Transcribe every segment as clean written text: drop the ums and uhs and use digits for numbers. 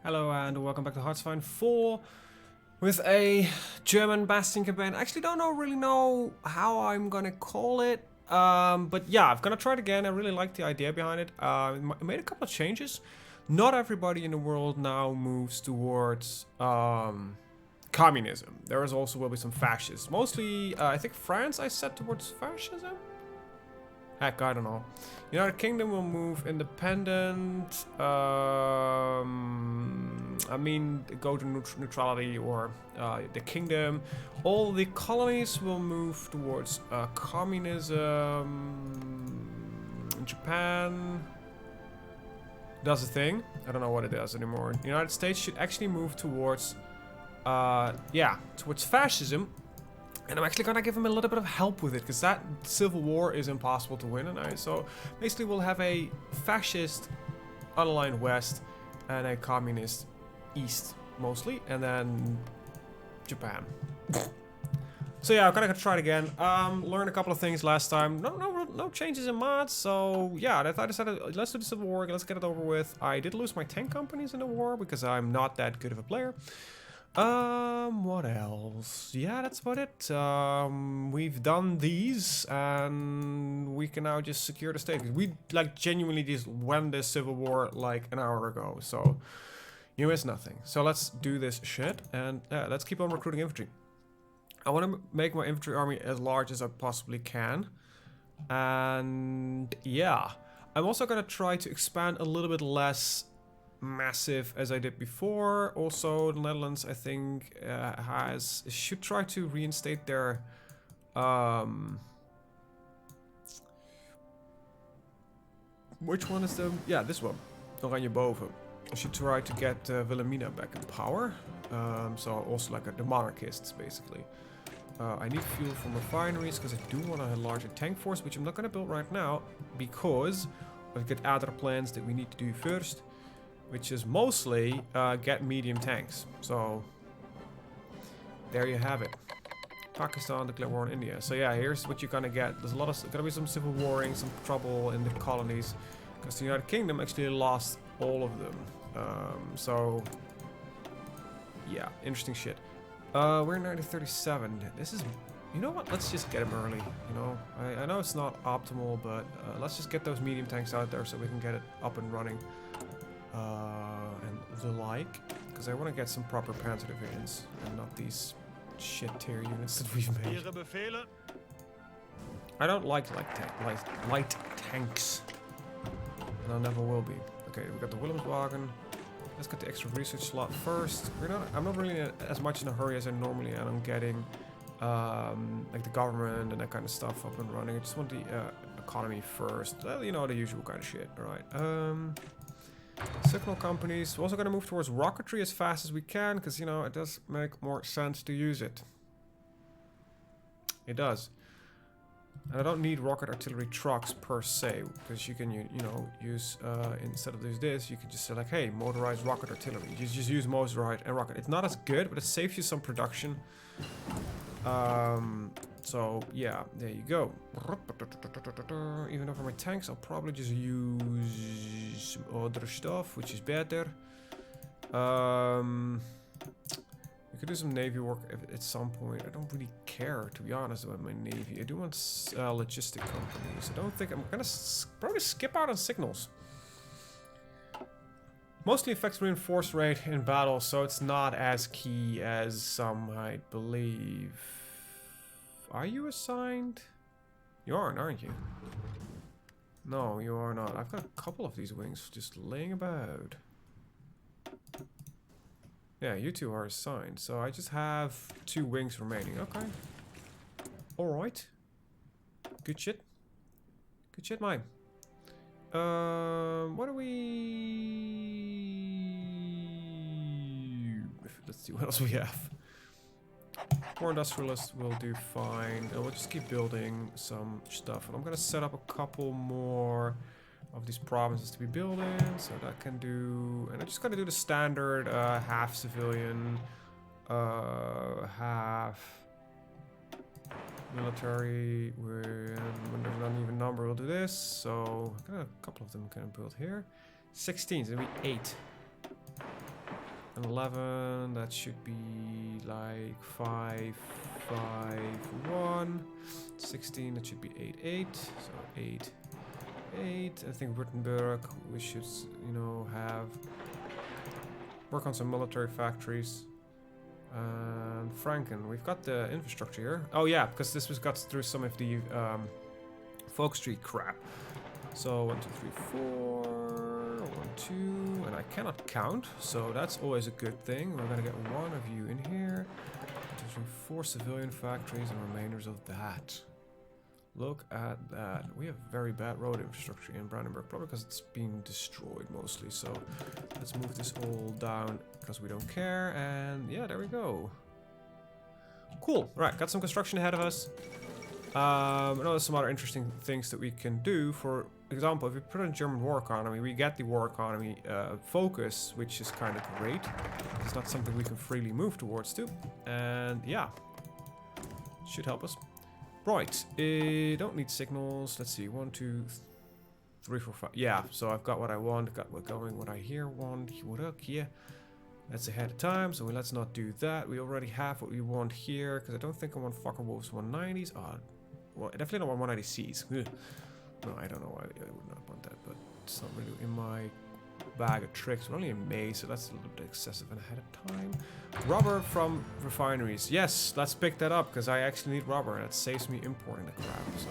Hello and welcome back to HoI4 with a German Bastion campaign. I actually don't really know how I'm gonna call it, but yeah, I'm gonna try it again. I really like the idea behind it. I made a couple of changes. Not everybody in the world now moves towards communism. There is also will be some fascists. Mostly, I think France I set towards fascism. Heck, I don't know. United Kingdom will move independent. I mean, go to neutrality or the kingdom. All the colonies will move towards communism. Japan does a thing. I don't know what it does anymore. The United States should actually move towards, towards fascism. And I'm actually gonna give him a little bit of help with it, because that civil war is impossible to win. And so basically we'll have a fascist unaligned west and a communist east mostly, and then Japan. So yeah, I'm gonna try it again. Learned a couple of things last time. No changes in mods. So yeah, I decided let's do the civil war. Let's get it over with. I did lose my 10 companies in the war because I'm not that good of a player. What else? Yeah, that's about it. We've done these, and we can now just secure the state. We, like, genuinely just won this civil war, like, an hour ago, so you miss nothing. So let's do this shit, and let's keep on recruiting infantry. I want to make my infantry army as large as I possibly can, and yeah. I'm also gonna try to expand a little bit less massive as I did before. Also, the Netherlands, I think, should try to reinstate their which one is the, yeah, this one, Oranje Boven. I should try to get Wilhelmina back in power. So also like the monarchists basically. I need fuel from refineries because I do want a larger tank force, which I'm not going to build right now because I've got other plans that we need to do first, which is mostly get medium tanks. So there you have it. Pakistan declare war on India. So yeah, here's what you're gonna get. There's gonna be some civil warring, some trouble in the colonies, because the United Kingdom actually lost all of them. So yeah, interesting shit. We're in 1937. This is, you know what? Let's just get them early. You know, I know it's not optimal, but let's just get those medium tanks out there so we can get it up and running. And the like, because I want to get some proper panzer divisions and not these shit tier units that we've made. I don't like light tanks, and I never will be. Okay, we got the Wilhelmswagen. Let's get the extra research slot first. I'm not really as much in a hurry as I normally am on getting like the government and that kind of stuff up and running. I just want the economy first. You know, the usual kind of shit. All right. Signal companies. We're also going to move towards rocketry as fast as we can, because, you know, it does make more sense to use it. It does. And I don't need rocket artillery trucks per se, because you can, you know, use, instead of this, you can just say like, hey, motorized rocket artillery. You just use motorized and rocket. It's not as good, but it saves you some production. So yeah, there you go. Even though for my tanks, I'll probably just use some other stuff, which is better. We could do some navy work at some point. I don't really care, to be honest, about my navy. I do want logistic companies. I don't think I'm gonna probably skip out on signals. Mostly affects reinforce rate in battle, so it's not as key as some might believe. Are you assigned? You aren't you? No, you are not. I've got a couple of these wings just laying about. Yeah, you two are assigned, so I just have 2 wings remaining. Okay. Alright. Good shit. Good shit, mine. What do we... Let's see what else we have. More industrialists will do fine. And we'll just keep building some stuff. And I'm gonna set up a couple more of these provinces to be building, so that can do. And I just gotta do the standard half civilian, half military. When there's not an even number, we'll do this. So a couple of them can build here. 16, so it'll be 8. and 11. That should be like 5, 5, 1. 16, that should be 8, 8. So 8, 8. I think Württemberg, we should, you know, work on some military factories. And Franken, we've got the infrastructure here. Oh yeah, because this was got through some of the Folk Street crap. So 1, 2, 3, 4, 1, 2, and I cannot count, so that's always a good thing. We're gonna get one of you in here. 1, 2, 3, 4 civilian factories and remainders of that. Look at that. We have very bad road infrastructure in Brandenburg, probably because it's being destroyed mostly. So let's move this all down because we don't care. And yeah, there we go. Cool. Right, got some construction ahead of us. I know there's some other interesting things that we can do. For example, if we put in German war economy, we get the war economy focus, which is kind of great. It's not something we can freely move towards too. And yeah, should help us. Right, don't need signals. Let's see, 1, 2, 3, 4, 5. Yeah, so I've got what I want, got what going, what I here want. What up here? That's ahead of time, so let's not do that. We already have what we want here, because I don't think I want fucking Wolves 190s. Well, I definitely don't want 190Cs. Ugh. No, I don't know why I would not want that, but it's not really in my bag of tricks. We're only in May, so that's a little bit excessive and ahead of time. Rubber from refineries. Yes, let's pick that up, because I actually need rubber, and it saves me importing the crap. So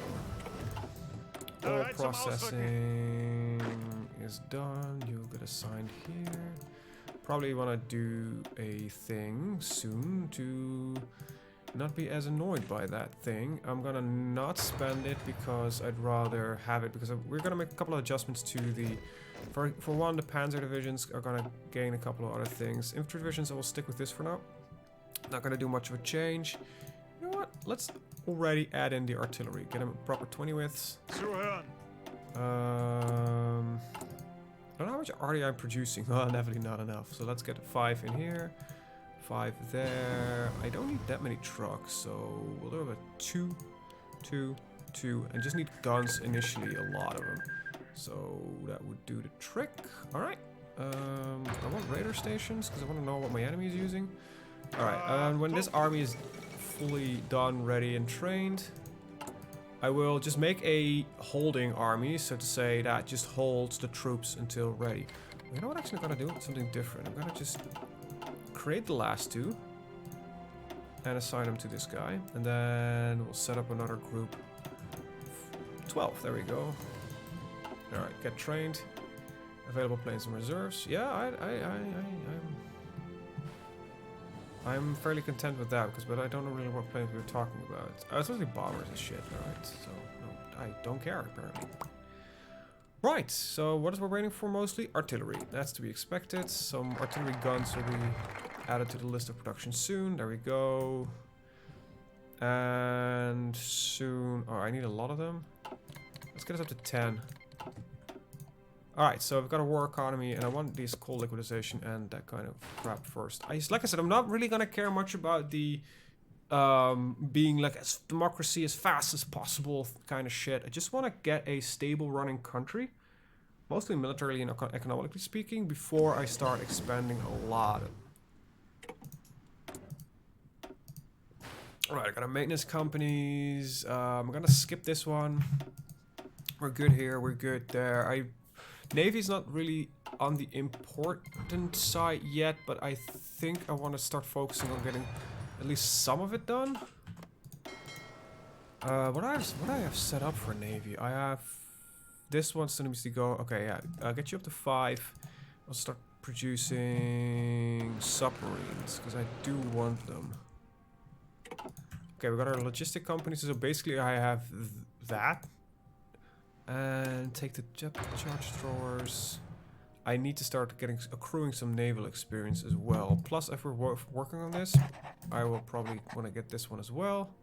all processing is done. You'll get assigned here. Probably want to do a thing soon to not be as annoyed by that thing. I'm gonna not spend it because I'd rather have it, because we're gonna make a couple of adjustments to the for one, the Panzer divisions are gonna gain a couple of other things. Infantry divisions, I will stick with this for now. Not gonna do much of a change. You know what, let's already add in the artillery, get them proper 20 widths. I don't know how much arty I'm producing. Oh, definitely not enough. So let's get 5 in here, 5 there. I don't need that many trucks, so we'll do about 2, 2, 2, and just need guns initially, a lot of them. So that would do the trick. All right. I want radar stations because I want to know what my enemy is using. All right. And when this army is fully done, ready, and trained, I will just make a holding army, so to say, that just holds the troops until ready. You know what I'm actually gonna do? Something different. I'm gonna just create the last 2 and assign them to this guy, and then we'll set up another group. 12. There we go. All right, get trained. Available planes and reserves. Yeah, I'm fairly content with that, but I don't know really what planes we were talking about. It's mostly bombers and shit, alright? So, no, I don't care, apparently. Right, so what is we're waiting for mostly? Artillery. That's to be expected. Some artillery guns will be added to the list of production soon. There we go. And soon... Oh, I need a lot of them. Let's get us up to 10. Alright, so I've got a war economy, and I want this coal liquidization and that kind of crap first. Like I said, I'm not really gonna care much about the being like as democracy as fast as possible kind of shit. I just want to get a stable running country, mostly militarily and economically speaking, before I start expanding a lot. Alright, I got our maintenance companies. I'm gonna skip this one. We're good here, we're good there. Navy's not really on the important side yet, but I think I want to start focusing on getting at least some of it done. What I have set up for Navy, I have this one still needs to go. Okay, yeah, I'll get you up to 5. I'll start producing submarines because I do want them. Okay, we got our logistic companies, so basically I have that. And take the jet charge throwers. I need to start accruing some naval experience as well. Plus, if we're working on this, I will probably want to get this one as well.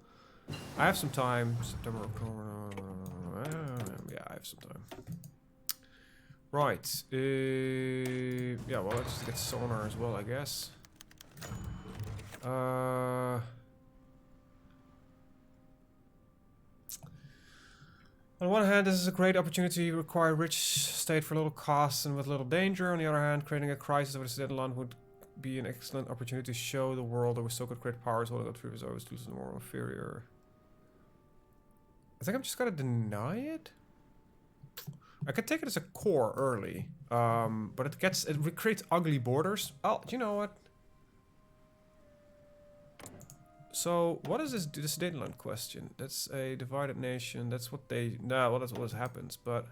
I have some time. September, October. Yeah, I have some time. Right. Yeah, well, let's just get sonar as well, I guess. On one hand, this is a great opportunity to acquire a rich state for little costs and with little danger. On the other hand, creating a crisis over the Sudetenland would be an excellent opportunity to show the world that we still got great powers, all got previous always tools more inferior. I think I'm just gonna deny it. I could take it as a core early, but it creates ugly borders. Oh, you know what? So what is this Daneland question? That's a divided nation. That's what they well, that's what happens. But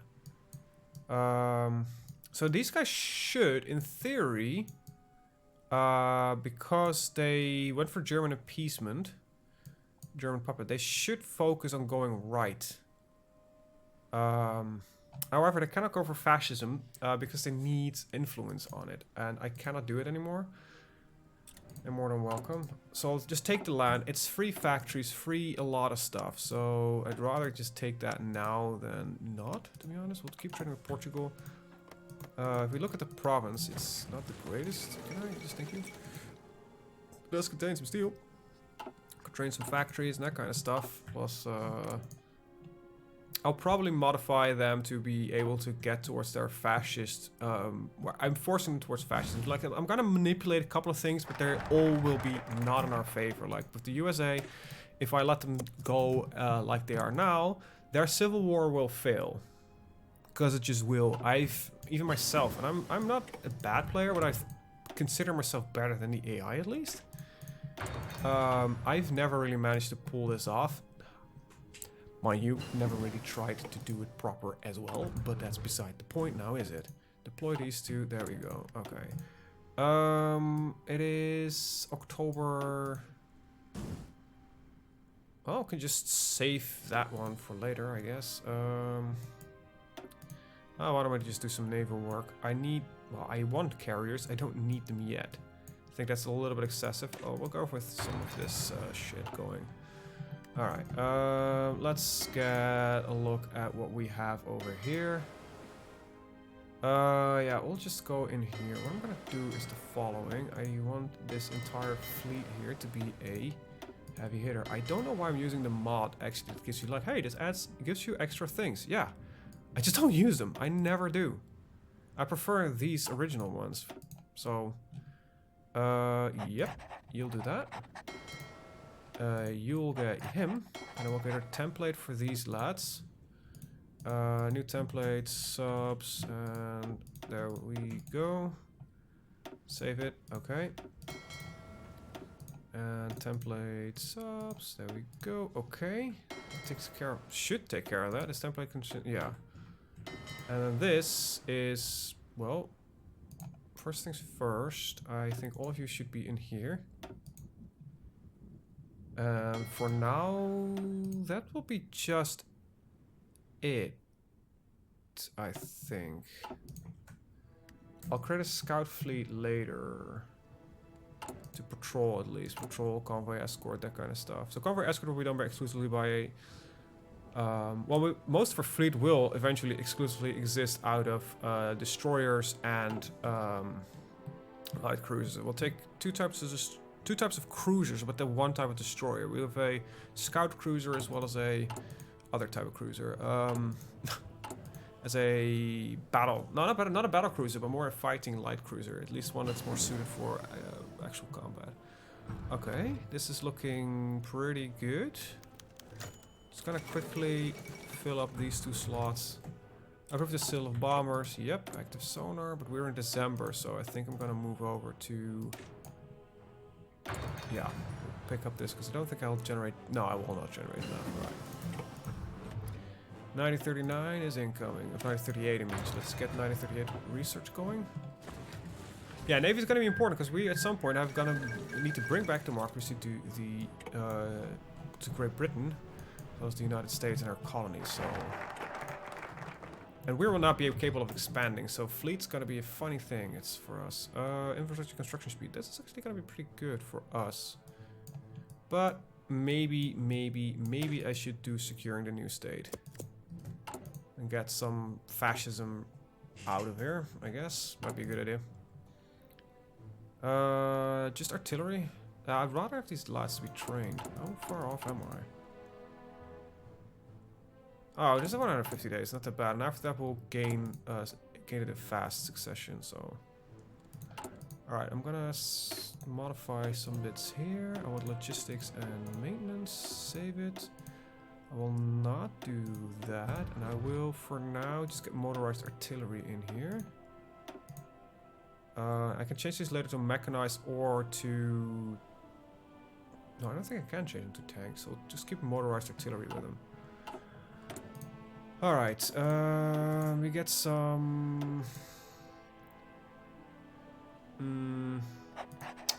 so these guys should, in theory, because they went for German appeasement, German puppet, they should focus on going right. However, they cannot go for fascism because they need influence on it, and I cannot do it anymore. They're more than welcome. So I'll just take the land. It's free factories, free a lot of stuff. So I'd rather just take that now than not, to be honest. We'll keep trading with Portugal. If we look at the province, it's not the greatest. Can I just thank you? It does contain some steel. Could train some factories and that kind of stuff. Plus, I'll probably modify them to be able to get towards their fascist. I'm forcing them towards fascism. Like, I'm gonna manipulate a couple of things, but they all will be not in our favor. Like with the USA, if I let them go like they are now, their civil war will fail, because it just will. Even myself, and I'm not a bad player, but I consider myself better than the AI at least. I've never really managed to pull this off. Mind you, never really tried to do it proper as well, but that's beside the point now, is it? Deploy these two, there we go, okay. It is October... Well, I can just save that one for later, I guess. Oh, why don't I just do some naval work? Well, I want carriers, I don't need them yet. I think that's a little bit excessive. Oh, we'll go with some of this shit going. Alright, let's get a look at what we have over here. Yeah, we'll just go in here. What I'm gonna do is the following. I want this entire fleet here to be a heavy hitter. I don't know why I'm using the mod, actually. It gives you like, hey, this gives you extra things. Yeah, I just don't use them. I never do. I prefer these original ones. So, yep, you'll do that. You'll get him, and I will get a template for these lads. New template, subs, and there we go. Save it, okay. And template subs, there we go, okay. Should take care of that. This template can, yeah. And then this is, well, first things first, I think all of you should be in here. For now, that will be just it, I think. I'll create a scout fleet later. To patrol at least. Patrol, convoy, escort, that kind of stuff. So convoy escort will be done exclusively by a... well, most of our fleet will eventually exclusively exist out of destroyers and light cruisers. We'll take two types of cruisers, but the one type of destroyer. We have a scout cruiser as well as a other type of cruiser. As a battle, not a battle cruiser, but more a fighting light cruiser. At least one that's more suited for actual combat. Okay, this is looking pretty good. Just gonna quickly fill up these two slots. Approve the sale of bombers. Yep, active sonar, but we're in December, so I think I'm gonna move over to... Yeah, pick up this, because I don't think I'll generate... No, I will not generate that, right. 1939 is incoming. 1938 it means. Let's get 1938 research going. Yeah, Navy is going to be important, because we at some point need to bring back democracy to Great Britain, as well as the United States and our colonies, so... And we will not be capable of expanding, so fleet's gonna be a funny thing. It's for us. Infrastructure construction speed. This is actually gonna be pretty good for us. But maybe I should do securing the new state. And get some fascism out of here, I guess. Might be a good idea. Just artillery. I'd rather have these lads to be trained. How far off am I? Oh, this is 150 days, not that bad. And after that, we'll gain it in fast succession. So Alright, I'm gonna modify some bits here. I want logistics and maintenance. Save it. I will not do that. And I will, for now, just get motorized artillery in here. I can change this later to mechanized or to... No, I don't think I can change them to tanks. So just keep motorized artillery with them. Alright, we get some...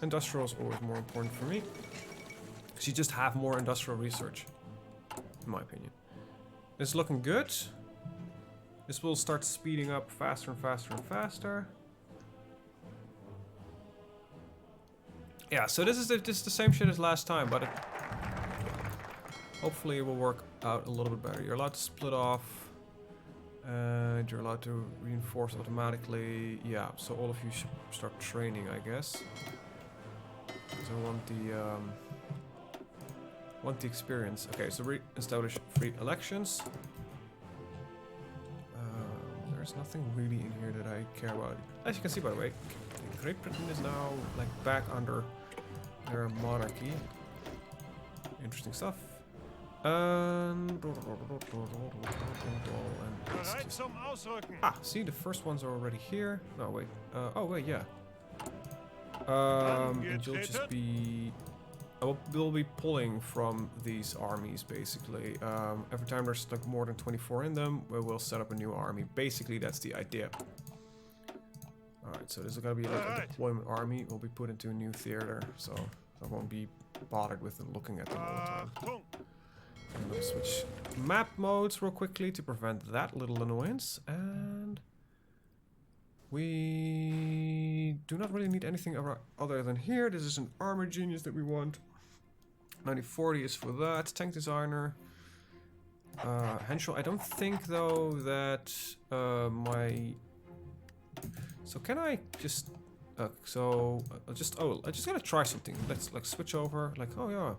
industrial is always more important for me. Because you just have more industrial research, in my opinion. It's looking good. This will start speeding up faster and faster and faster. Yeah, so this is the same shit as last time, but hopefully it will work out a little bit better. You're allowed to split off, and you're allowed to reinforce automatically. Yeah, so all of you should start training, I guess. So I want the experience. Okay, so re-establish free elections. There's nothing really in here that I care about. As you can see, by the way, Great Britain is now like back under their monarchy. Interesting stuff. And see, the first ones are already here. No, wait. Oh, wait, yeah. And you'll just be... we'll be pulling from these armies, basically. Every time there's like more than 24 in them, we will set up a new army. Basically, that's the idea. Alright, so this is gonna be like a deployment army. Will be put into a new theater, so I won't be bothered with them looking at them all the time. I'm gonna switch map modes real quickly to prevent that little annoyance. And we do not really need anything other than here. This is an armor genius that we want. 9040 is for that. Tank designer. Henschel. I don't think though that my... So can I just... I just gotta try something. Let's like switch over. Like, oh yeah.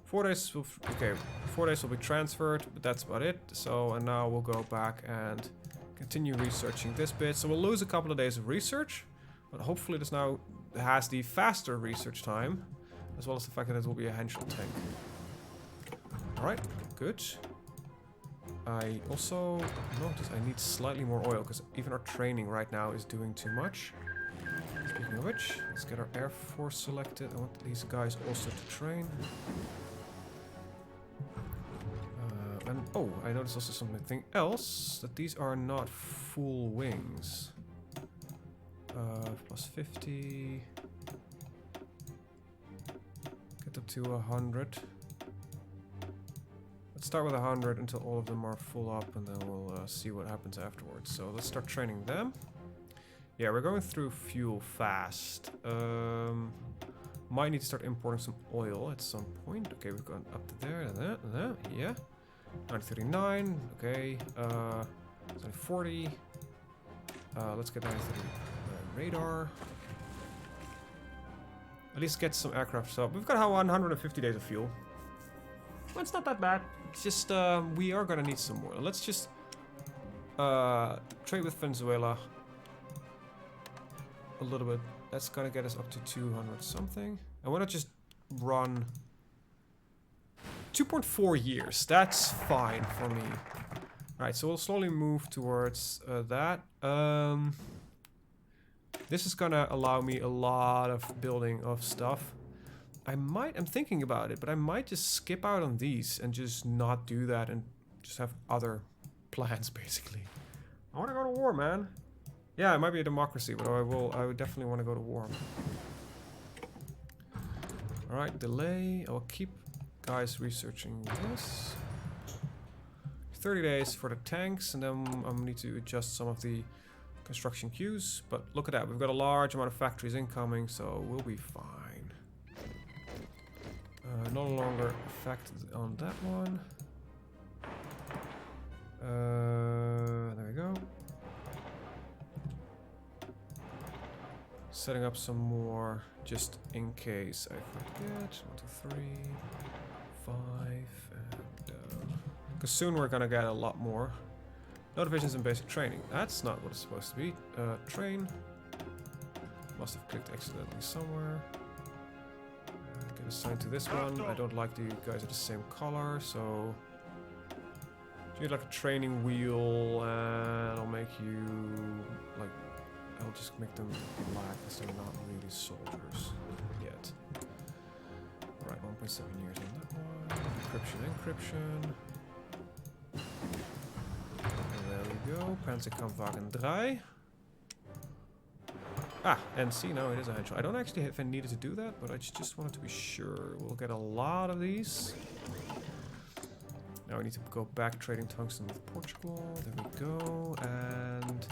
4 days will... Okay, 4 days will be transferred, but that's about it. So, and now we'll go back and continue researching this bit. So we'll lose a couple of days of research, but hopefully this now has the faster research time, as well as the fact that it will be a Henschel tank. Alright, good. I also notice I need slightly more oil, because even our training right now is doing too much. Speaking of which, let's get our Air Force selected. I want these guys also to train. And oh, I noticed also something else, that these are not full wings. Plus 50. Get up to 100. Let's start with 100 until all of them are full up, and then we'll see what happens afterwards. So let's start training them. Yeah, we're going through fuel fast. Might need to start importing some oil at some point. Okay, we've gone up to there, yeah. 939, okay. 40. Let's get 930 radar. At least get some aircraft up. We've got 150 days of fuel. Well, it's not that bad. It's just we are gonna need some more. Let's just trade with Venezuela a little bit. That's gonna get us up to 200 something. I wanna just run 2.4 years. That's fine for me. Alright, so we'll slowly move towards that. This is gonna allow me a lot of building of stuff. I'm thinking about it, but I might just skip out on these and just not do that and just have other plans, basically. I want to go to war, man. Yeah, it might be a democracy, but I would definitely want to go to war. Alright, delay. I will keep guys researching this. 30 days for the tanks, and then I need to adjust some of the construction queues. But look at that, we've got a large amount of factories incoming, so we'll be fine. No longer affected on that one. There we go. Setting up some more just in case I forget. 1, 2, 3, 5, and because soon we're gonna get a lot more. No divisions in basic training. That's not what it's supposed to be. Train. Must have clicked accidentally somewhere. Get assigned to this one. I don't like the guys are the same color, so you need like a training wheel, and I'll make you like I'll just make them black because they're not really soldiers yet. Right, 1.7 years on that one. Encryption. And there we go. Panzerkampfwagen 3. Ah, and see, no, it is a henchman. I don't actually if I needed to do that, but I just wanted to be sure. We'll get a lot of these. Now we need to go back trading tungsten with Portugal. There we go. And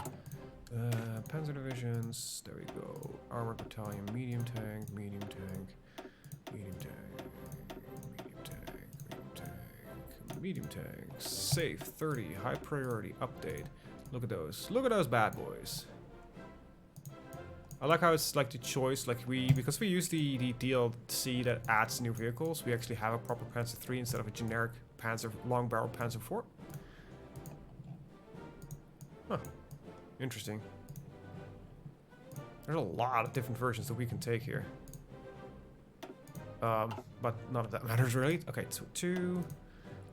Panzer divisions. There we go. Armored battalion, medium tank, medium tank, medium tank, medium tank, medium tank. Safe 30. High priority update. Look at those. Look at those bad boys. I like how it's like the choice, like because we use the DLC that adds new vehicles, we actually have a proper Panzer III instead of a generic Panzer long barrel Panzer IV. Huh. Interesting. There's a lot of different versions that we can take here. But none of that matters really. Okay, so 2.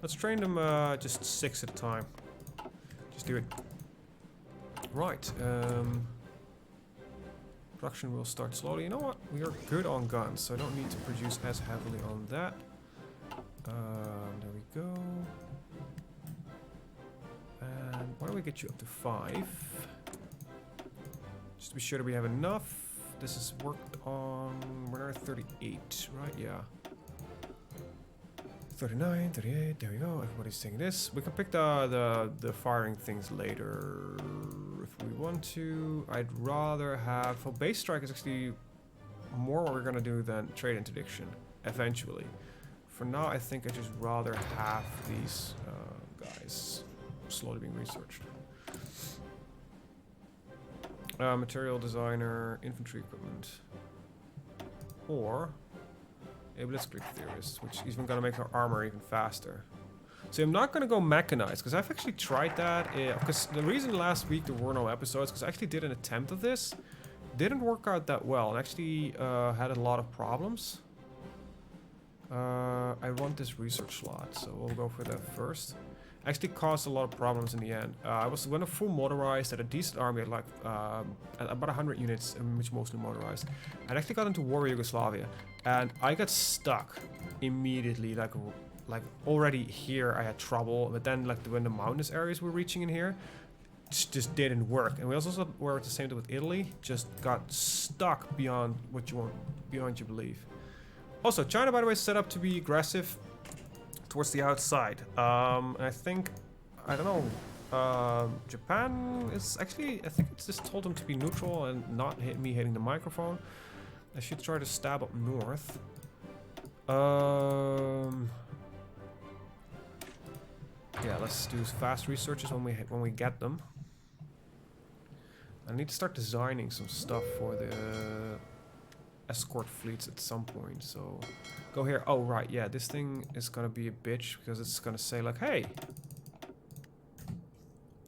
Let's train them just 6 at a time. Just do it. Right. Production will start slowly. You know what? We are good on guns, so I don't need to produce as heavily on that. There we go. And why don't we get you up to 5? Just to be sure that we have enough. This is worked on... We're at 38, right? Yeah. 39, 38, there we go. Everybody's taking this. We can pick the firing things later if we want to. I'd rather have... Well, base strike is actually more what we're gonna do than trade interdiction, eventually. For now, I think I'd just rather have these guys slowly being researched. Material designer, infantry equipment. Or... a blitzkrieg theorist, which is even gonna make our armor even faster. So I'm not gonna go mechanized, because I've actually tried that. Because the reason last week there were no episodes, because I actually did an attempt of this. Didn't work out that well, and actually had a lot of problems. I want this research slot, so we'll go for that first. Actually caused a lot of problems in the end. I was when a full motorized at a decent army at like about 100 units, which mostly motorized. I actually got into war with Yugoslavia, and I got stuck immediately. Like already here I had trouble, but then like when the mountainous areas were reaching in here, just didn't work. And we also were at the same time with Italy, just got stuck beyond what you want, beyond you believe. Also, China, by the way, is set up to be aggressive towards the outside. I think, I don't know, Japan is actually, I think it's just told them to be neutral and not hit me hitting the microphone. I should try to stab up north. Yeah, let's do fast researches when we get them. I need to start designing some stuff for the escort fleets at some point, so go here. Oh right, yeah, this thing is gonna be a bitch because it's gonna say like, hey,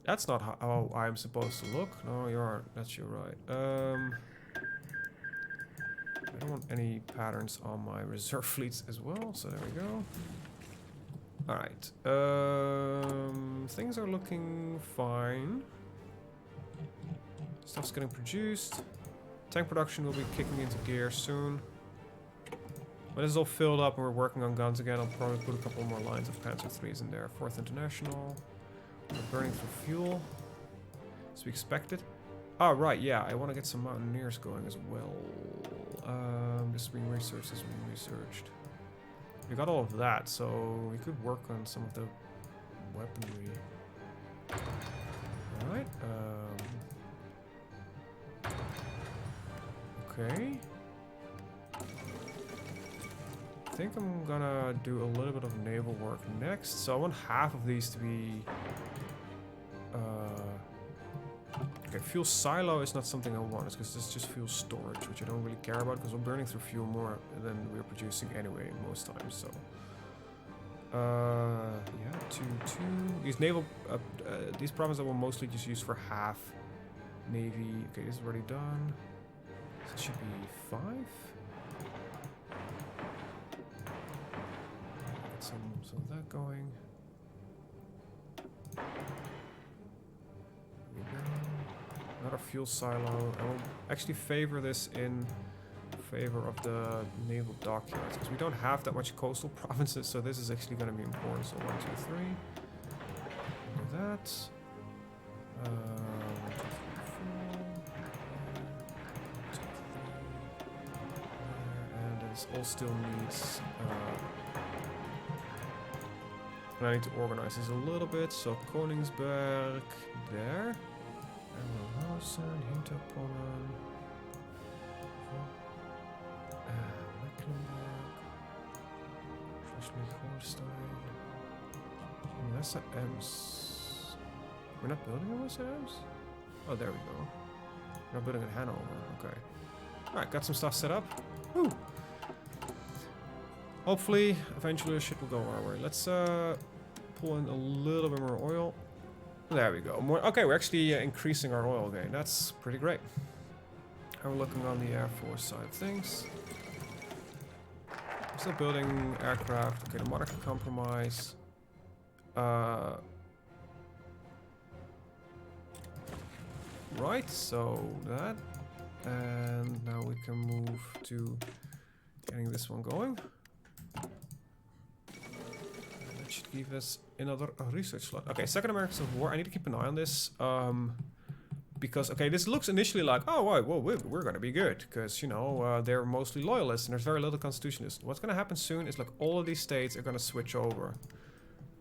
that's not how I'm supposed to look. No, you aren't. That's you right. I don't want any patterns on my reserve fleets as well, so there we go. Alright, things are looking fine. Stuff's getting produced. Tank production will be kicking into gear soon. When this is all filled up and we're working on guns again, I'll probably put a couple more lines of Panzer IIIs in there. 4th International. We're burning for fuel, as we expected. Oh, right, yeah, I want to get some mountaineers going as well. This is being researched, this is being researched. We got all of that, so we could work on some of the weaponry. Alright, okay. I think I'm gonna do a little bit of naval work next. So I want half of these to be... okay, fuel silo is not something I want, it's because this is just fuel storage, which I don't really care about, because we're burning through fuel more than we're producing anyway most times, so... yeah, 2, 2... These naval... these problems I will mostly just use for half Navy. Okay, this is already done. It should be 5. Get some of that going. There we go. Another fuel silo. I will actually favor this in favor of the naval dockyards because we don't have that much coastal provinces, so this is actually going to be important. So 1, 2, 3. Do that. 1, 2, 3, 4. And this all still needs. And I need to organize this a little bit. So Koningsberg there. Emmelhausen, Hinterpommern. Mecklenburg. Schleswig-Holstein. That's the Ems. We're not building in West Ems? Oh, there we go. We're not building in Hanover. Okay. Alright, got some stuff set up. Woo! Hopefully, eventually, shit will go our way. Let's pull in a little bit more oil. There we go. More. Okay, we're actually increasing our oil gain. That's pretty great. How we're looking on the Air Force side of things. Still building aircraft. Okay, the monarchy compromise. Right, so that. And now we can move to getting this one going. That should give us another research slot. Okay, Second American Civil War. I need to keep an eye on this. Because, okay, this looks initially like, oh, well, we're going to be good. Because, you know, they're mostly loyalists and there's very little constitutionalists. What's going to happen soon is, like, all of these states are going to switch over.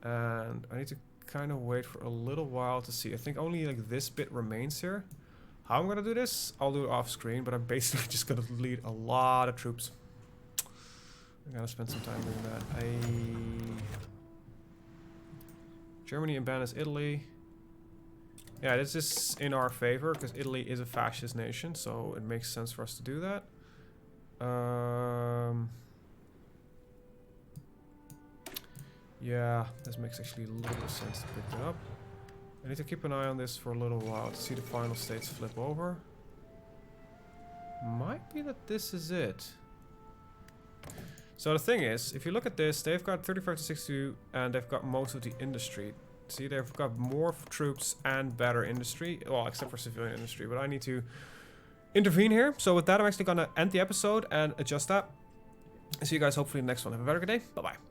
And I need to kind of wait for a little while to see. I think only, like, this bit remains here. How I'm going to do this, I'll do it off screen. But I'm basically just going to lead a lot of troops. I'm going to spend some time doing that. Germany abandons Italy. Yeah, this is in our favor because Italy is a fascist nation, so it makes sense for us to do that. Yeah, this makes actually a little sense to pick it up. I need to keep an eye on this for a little while to see the final states flip over. Might be that this is it. So the thing is, if you look at this, they've got 35 to 62 and they've got most of the industry. See, they've got more troops and better industry. Well, except for civilian industry, but I need to intervene here. So with that, I'm actually going to end the episode and adjust that. See you guys hopefully in the next one. Have a very good day. Bye-bye.